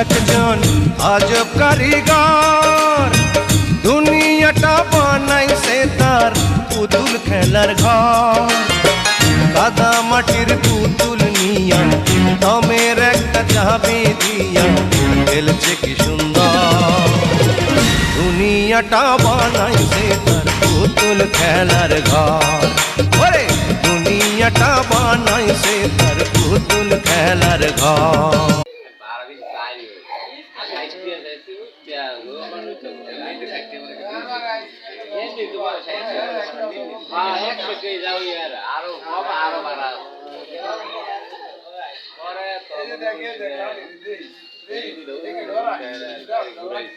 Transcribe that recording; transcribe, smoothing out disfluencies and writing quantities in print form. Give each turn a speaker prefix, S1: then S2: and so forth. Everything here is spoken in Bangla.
S1: একজন আজব কারিগর, দুনিয়াটা বানাইছে তার পুতুল খেলার ঘর। কাদা মাটির পুতুল নিয়া দমের একটা চাবি দিয়া খেলছে কি সুন্দর। দুনিয়াটা বানাইছে তার পুতুল খেলার ঘর। ওরে দুনিয়াটা বানাইছে তার পুতুল খেলার ঘর।
S2: ঘুরে